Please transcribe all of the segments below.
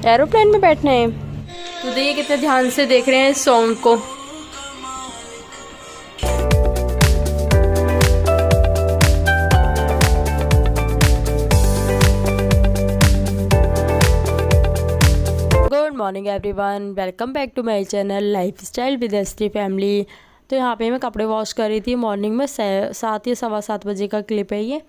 Aeroplane में बैठना है। तो देखिए कितने ध्यान से देख रहे हैं इस सॉन्ग को। Good morning everyone, welcome back to my channel lifestyle with ST family. तो यहाँ पे मैं कपड़े वॉश कर रही थी मॉर्निंग में 7 या 7:15 बजे का क्लिप है ये।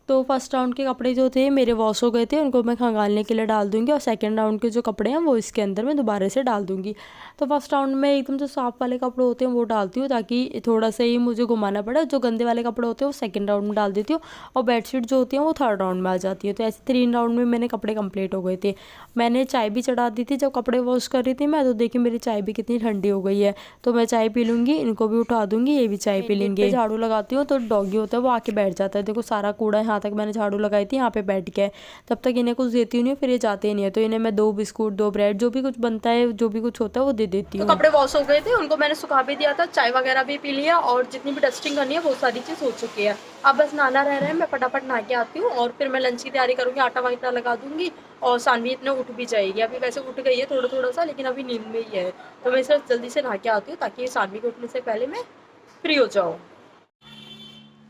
तो फर्स्ट राउंड के कपड़े जो थे मेरे वॉश हो गए थे, उनको मैं खंगालने के लिए डाल दूंगी और सेकंड राउंड के जो कपड़े हैं वो इसके अंदर मैं दोबारा से डाल दूंगी। तो फर्स्ट राउंड में एकदम जो साफ वाले कपड़े होते हैं वो डालती हूँ ताकि थोड़ा सा ही मुझे घुमाना पड़े। जो गंदे वाले कपड़े होते हैं वो सेकंड राउंड में डाल देती हूँ और बेडशीट जो होती है वो थर्ड राउंड में आ जाती है। तो ऐसे 3 राउंड में मैंने कपड़े कंप्लीट हो गए थे। मैंने चाय भी चढ़ा दी थी जब कपड़े वॉश कर रही थी मैं। तो देखिए मेरी चाय भी कितनी ठंडी हो गई है। तो मैं चाय पी लूँगी, इनको भी उठा दूँगी, ये भी चाय पी लेंगे। झाड़ू लगाती हूँ तो डॉगी होता है वो आके बैठ जाता है। देखो सारा कूड़ा यहाँ तक मैंने झाड़ू लगाई थी, यहाँ पे बैठ गया है। तब तक इन्हें कुछ देती हूँ नहीं, फिर ये जाते ही नहीं है। तो इन्हें मैं 2 बिस्कुट 2 ब्रेड जो भी कुछ बनता है, जो भी कुछ होता है वो दे देती हूँ। तो कपड़े वॉश हो गए थे, उनको मैंने सुखा भी दिया था, चाय वगैरह भी पी लिया और जितनी भी डस्टिंग करनी है वो सारी चीज़ हो चुकी है। अब बस नहाना रह रहा है, मैं फटाफट नहा के आती हूँ और फिर मैं लंच की तैयारी करूँगी, आटा वाटा लगा दूंगी और सानवी इतने उठ भी जाएगी। अभी वैसे उठ गई है थोड़ा थोड़ा सा, लेकिन अभी नींद में ही है। तो मैं इसे जल्दी से नहा के आती हूँ ताकि सानवी के उठने से पहले मैं फ्री हो जाऊँ।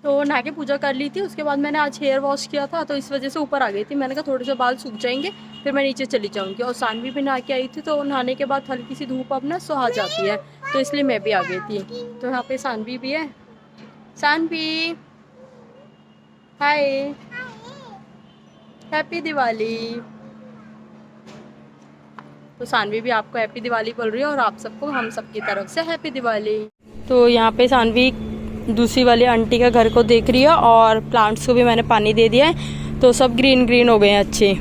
तो नहा के पूजा कर ली थी, उसके बाद मैंने आज हेयर वॉश किया था तो इस वजह से ऊपर आ गई थी। मैंने कहा थोड़े से बाल सूख जाएंगे फिर मैं नीचे चली जाऊंगी। और सानवी भी नहा के आई थी तो नहाने के बाद हल्की सी धूप अब ना सुहा जाती है, तो इसलिए मैं भी आ गई थी। तो यहाँ पे सानवी भी है। सानवी हाय, हैप्पी दिवाली। तो सानवी भी आपको हैप्पी दिवाली बोल रही है और आप सबको हम सबकी तरफ से हैप्पी दिवाली। तो यहाँ पे सानवी दूसरी वाली आंटी का घर को देख रही है और प्लांट्स को भी मैंने पानी दे दिया है तो सब ग्रीन ग्रीन हो गए हैं अच्छे।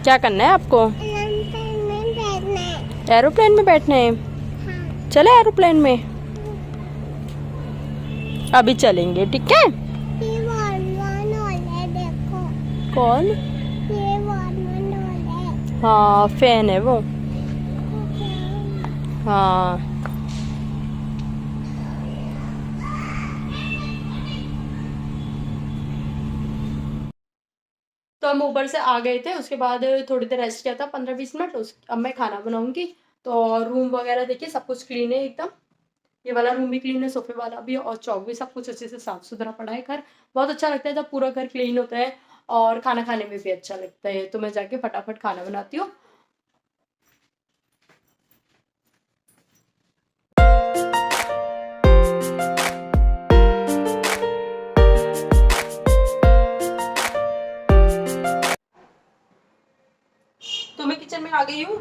क्या करना है आपको? एरोप्लेन में बैठना है। चले एरोप्लेन में, अभी चलेंगे, ठीक है? कौन? हाँ फैन है वो। हाँ तो हम ऊपर से आ गए थे, उसके बाद थोड़ी देर रेस्ट किया था 15-20 मिनट। अब मैं खाना बनाऊंगी। तो रूम वगैरह देखिए सब कुछ क्लीन है एकदम। ये वाला रूम भी क्लीन है, सोफे वाला भी और चौक भी, सब कुछ अच्छे से साफ सुथरा पड़ा है। घर बहुत अच्छा लगता है जब पूरा घर क्लीन होता है और खाना खाने में भी अच्छा लगता है। तो मैं जाके फटाफट खाना बनाती हूँ। तो मैं किचन में आ गई हूँ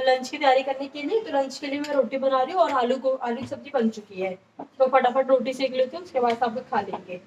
लंच की तैयारी करने के लिए। तो लंच के लिए मैं रोटी बना रही हूँ और आलू की सब्जी बन चुकी है। तो फटाफट रोटी सेक लेती हूँ, उसके बाद सब लोग खा लेंगे।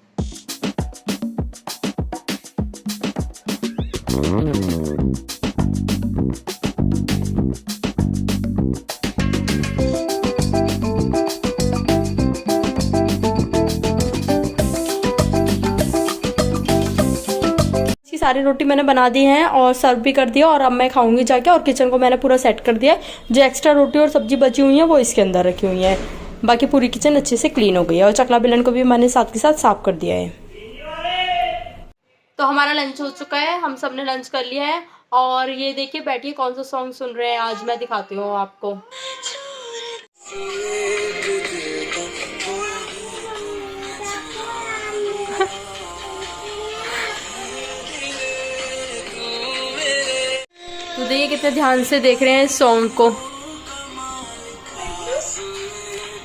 सारी रोटी मैंने बना दी है और सर्व भी कर दिया और अब मैं खाऊंगी जाके। और किचन को मैंने पूरा सेट कर दिया है। जो एक्स्ट्रा रोटी और सब्जी बची हुई है वो इसके अंदर रखी हुई है। बाकी पूरी किचन अच्छे से क्लीन हो गई है और चकला बेलन को भी मैंने साथ के साथ साफ कर दिया है। तो हमारा लंच हो चुका है, हम सब ने लंच कर लिया है। और ये देखिए बैठिए कौन सा सॉन्ग सुन रहे हैं आज, मैं दिखाती हूँ आपको। तो देखिए कितने ध्यान से देख रहे हैं इस सॉन्ग को।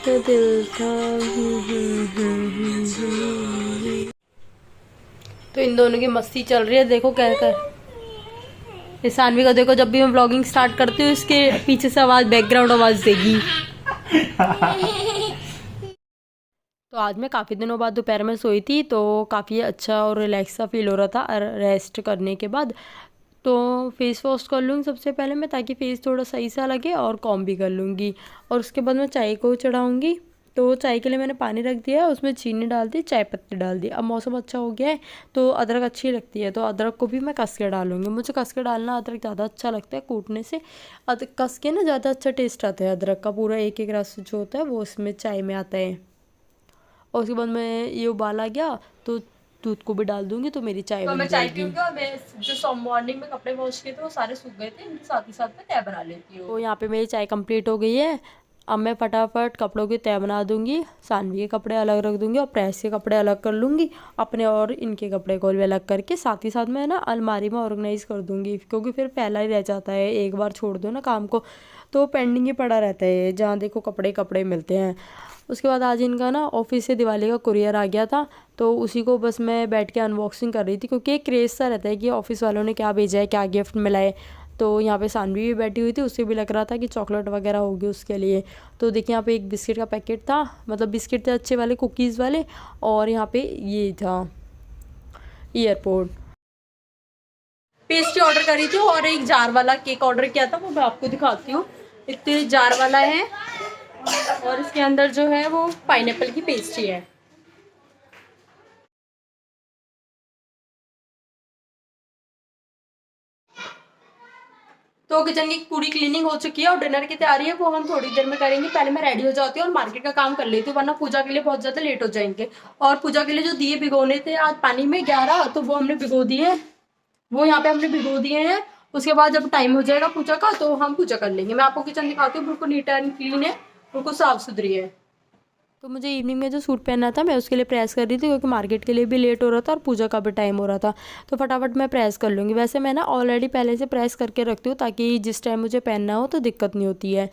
तो दिल था तो इन दोनों की मस्ती चल रही है, देखो क्या कर। सानवी को देखो, जब भी मैं व्लॉगिंग स्टार्ट करती हूँ इसके पीछे से आवाज, बैकग्राउंड आवाज देगी। तो आज मैं काफ़ी दिनों बाद दोपहर में सोई थी तो काफ़ी अच्छा और रिलैक्स सा फील हो रहा था रेस्ट करने के बाद। तो फेस वॉश कर लूँगी सबसे पहले मैं, ताकि फेस थोड़ा सही सा लगे, और कॉम भी कर लूँगी। और उसके बाद मैं चाय को चढ़ाऊँगी। तो चाय के लिए मैंने पानी रख दिया है, उसमें चीनी डाल दी, चाय पत्ती डाल दी। अब मौसम अच्छा हो गया है तो अदरक अच्छी लगती है, तो अदरक को भी मैं कस के डालूँगी। मुझे कस के डालना अदरक ज़्यादा अच्छा लगता है, कूटने से अदरक कस के ना ज़्यादा अच्छा टेस्ट आता है। अदरक का पूरा एक एक रस जो होता है वो उसमें चाय में आता है। और उसके बाद मैं ये उबाल आ गया तो दूध को भी डाल दूंगी तो मेरी चाय बन मैं चाय जाएगी। पीऊंगी और मैं जो मॉर्निंग में कपड़े वॉश किए थे वो सारे सूख गए थे, साथ ही साथ में चाय बना लेती हूँ। तो यहाँ पे मेरी चाय कंप्लीट हो गई है। अब मैं फटाफट कपड़ों की तय बना दूंगी, सानवी के कपड़े अलग रख दूंगी और प्रेस के कपड़े अलग कर लूँगी अपने, और इनके कपड़े को भी अलग करके साथ ही साथ मैं ना अलमारी में ऑर्गेनाइज कर दूंगी, क्योंकि फिर पहला ही रह जाता है, एक बार छोड़ दो ना काम को तो पेंडिंग ही पड़ा रहता है, जहाँ देखो कपड़े कपड़े मिलते हैं। उसके बाद आज इनका ना ऑफिस से दिवाली का कुरियर आ गया था, तो उसी को बस मैं बैठ के अनबॉक्सिंग कर रही थी, क्योंकि एक क्रेज़ सा रहता है कि ऑफिस वालों ने क्या भेजा है, क्या गिफ्ट मिला है। तो यहाँ पे सानवी भी बैठी हुई थी, उससे भी लग रहा था कि चॉकलेट वगैरह होगी उसके लिए। तो देखिए यहाँ पे एक बिस्किट का पैकेट था, मतलब बिस्किट थे अच्छे वाले कुकीज़ वाले, और यहाँ पे ये था ईयरपोर्ट। पेस्ट्री ऑर्डर करी थी और एक जार वाला केक ऑर्डर किया था, वो मैं आपको दिखाती हूँ। इतने जार वाला है और इसके अंदर जो है वो पाइनएप्पल की पेस्ट्री है। तो किचन की पूरी क्लीनिंग हो चुकी है और डिनर की तैयारी है, वो हम थोड़ी देर में करेंगे। पहले मैं रेडी हो जाती हूँ और मार्केट का काम कर लेती हूँ, वरना पूजा के लिए बहुत ज्यादा लेट हो जाएंगे। और पूजा के लिए जो दिए भिगोने थे आज पानी में 11, तो वो हमने भिगो दिए, वो यहाँ पे हमने भिगो दिए हैं। उसके बाद जब टाइम हो जाएगा पूजा का तो हम पूजा कर लेंगे। मैं आपको किचन दिखाती हूँ, बिल्कुल नीट एंड क्लीन है, बिल्कुल साफ सुथरी है। तो मुझे इवनिंग में जो सूट पहनना था मैं उसके लिए प्रेस कर रही थी, क्योंकि मार्केट के लिए भी लेट हो रहा था और पूजा का भी टाइम हो रहा था, तो फटाफट मैं प्रेस कर लूँगी। वैसे मैं ना ऑलरेडी पहले से प्रेस करके रखती हूँ, ताकि जिस टाइम मुझे पहनना हो तो दिक्कत नहीं होती है।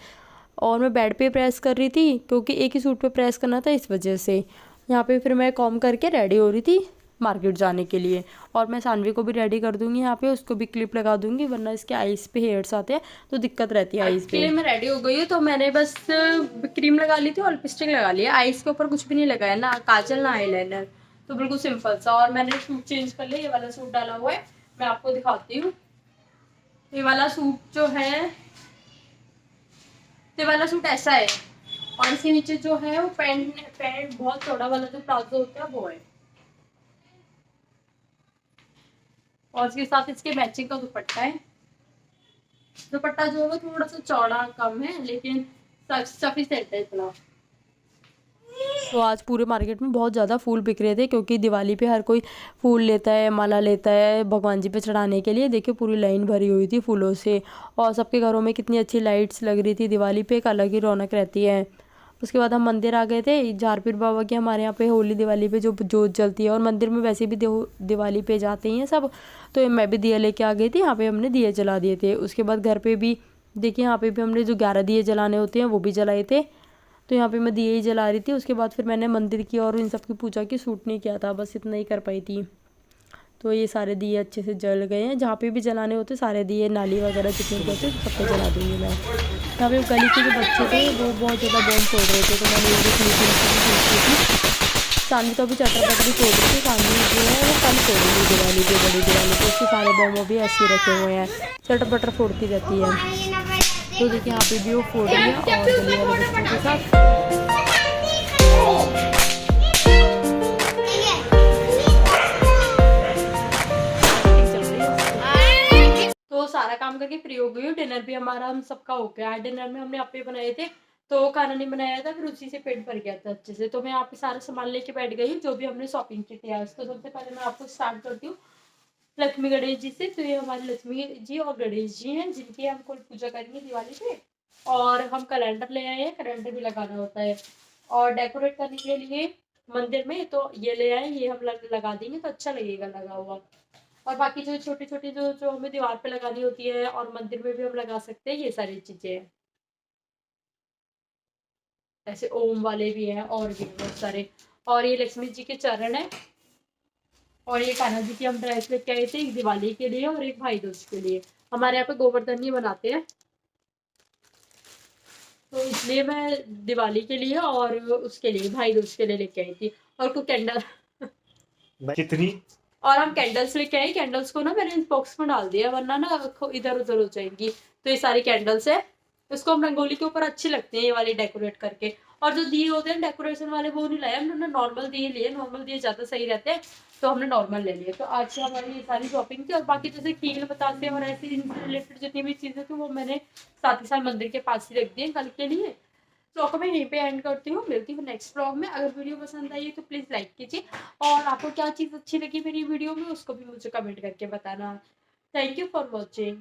और मैं बेड पे प्रेस कर रही थी, क्योंकि एक ही सूट पे प्रेस करना था, इस वजह से। यहाँ पे फिर मैं कॉम करके रेडी हो रही थी मार्केट जाने के लिए, और मैं सानवी को भी रेडी कर दूंगी, यहाँ पे उसको भी क्लिप लगा दूंगी, वरना इसके आईज पे हेयर्स आते हैं तो दिक्कत रहती है आईज के पे। लिए मैं रेडी हो गई हूँ, तो मैंने बस क्रीम लगा ली थी और लिपस्टिक लगा लिया, आईज के ऊपर कुछ भी नहीं लगाया, ना काजल ना आईलाइनर, तो बिल्कुल सिंपल सा। और मैंने सूट चेंज कर लिया, ये वाला सूट डाला हुआ है, मैं आपको दिखाती हूँ। ये वाला सूट जो है, ये वाला सूट ऐसा है, और इसके नीचे जो है वो पैंट बहुत चौड़ा वाला जो प्लाजो होता है वो है, और इसके साथ इसके मैचिंग का दुपट्टा है। दुपट्टा जो है वो थोड़ा सा चौड़ा कम है, लेकिन सफिशिएंट है इतना। तो आज पूरे मार्केट में बहुत ज़्यादा फूल बिक रहे थे, क्योंकि दिवाली पे हर कोई फूल लेता है, माला लेता है भगवान जी पे चढ़ाने के लिए। देखिए पूरी लाइन भरी हुई थी फूलों से, और सबके घरों में कितनी अच्छी लाइट्स लग रही थी, दिवाली पे एक अलग ही रौनक रहती है। उसके बाद हम मंदिर आ गए थे, झारपीर बाबा की हमारे यहाँ पे होली दिवाली पे जो जोत जलती है, और मंदिर में वैसे भी दिवाली पे जाते ही हैं सब, तो मैं भी दिया लेके आ गई थी, यहाँ पे हमने दिए जला दिए थे। उसके बाद घर पे भी देखिए, यहाँ पे भी हमने जो 11 दिए जलाने होते हैं वो भी जलाए थे, तो यहाँ पे मैं दिए ही जला रही थी। उसके बाद फिर मैंने मंदिर की और इन सब की पूजा की शूट नहीं किया था, बस इतना ही कर पाई थी। तो ये सारे दिए अच्छे से जल गए हैं, जहाँ पे भी जलाने होते सारे दिए, नाली वगैरह जितने भी होते सब पे जला दूँगी मैं। यहाँ पे गली के जो बच्चे थे वो बहुत ज़्यादा बम फोड़ रहे थे, तो मैंने ये भी थी। सानवी तो अभी चटर पटर फोड़ रही थी, सानवी जो है वो कल फोड़ेगी दिवाली पे, बड़ी दिवाली पे, उसके सारे बम भी ऐसे रखे हुए हैं, चटर पटर फोड़ती रहती है। तो देखिए यहाँ पे भी वो फोड़ रही है और गली वाले बच्चों के साथ। तो सारा काम करके फ्री हो गई हूँ, डिनर भी हमारा हम सबका हो गया है। डिनर में हमने अपने बनाए थे, तो खाना नहीं बनाया था, फिर उसी से पेट भर गया था अच्छे से। तो मैं यहाँ पे सारा सामान लेके बैठ गई हूँ, जो भी हमने शॉपिंग की थी आज। तो सबसे पहले मैं आपको स्टार्ट करती हूँ लक्ष्मी गणेश जी से। तो ये हमारे लक्ष्मी जी और गणेश जी हैं, जिनकी हम कोई पूजा करेंगे दिवाली पे। और हम कैलेंडर ले आए हैं, कैलेंडर भी लगाना होता है। और डेकोरेट करने के लिए मंदिर में तो ये ले आए, ये हम लगा देंगे तो अच्छा लगेगा लगा हुआ। और बाकी जो छोटी छोटी जो जो हमें दीवार पे लगानी होती है और मंदिर में भी हम लगा सकते हैं, ये सारी चीजें हैं। ऐसे ओम वाले भी हैं और भी बहुत सारे। और ये लक्ष्मी जी के चरण है, और ये कान्हा जी की हम ड्रेस लेके आए थे, एक दिवाली के लिए और एक भाई दूज के लिए। हमारे यहाँ पे गोवर्धन नहीं बनाते हैं, तो इसलिए मैं दिवाली के लिए और उसके लिए भाई दूज के लिए लेके आई थी। और कुछ कैंडल कितनी, और हम कैंडल्स लेके आए, कैंडल्स को ना मैंने इस बॉक्स में डाल दिया, वरना ना इधर उधर हो जाएंगी। तो ये सारी कैंडल्स है, इसको हम रंगोली के ऊपर अच्छी लगती है ये वाली डेकोरेट करके। और जो दिए होते हैं डेकोरेशन वाले वो नहीं लाए हमने, नॉर्मल दिए लिए, नॉर्मल दिए ज्यादा सही रहते हैं, तो हमने नॉर्मल ले लिए। तो आज से हमारी ये सारी शॉपिंग थी। और बाकी जैसे खीर बताते हैं और ऐसी इनसे रिलेटेड जितनी भी चीजें थी वो मैंने साथ ही साथ मंदिर के पास ही रख दी कल के लिए। व्लॉग को मैं यहीं पे एंड करती हूँ, मिलती हूँ नेक्स्ट व्लॉग में। अगर वीडियो पसंद आई है तो प्लीज़ लाइक कीजिए, और आपको क्या चीज़ अच्छी लगी मेरी वीडियो में उसको भी मुझे कमेंट करके बताना। Thank you for watching.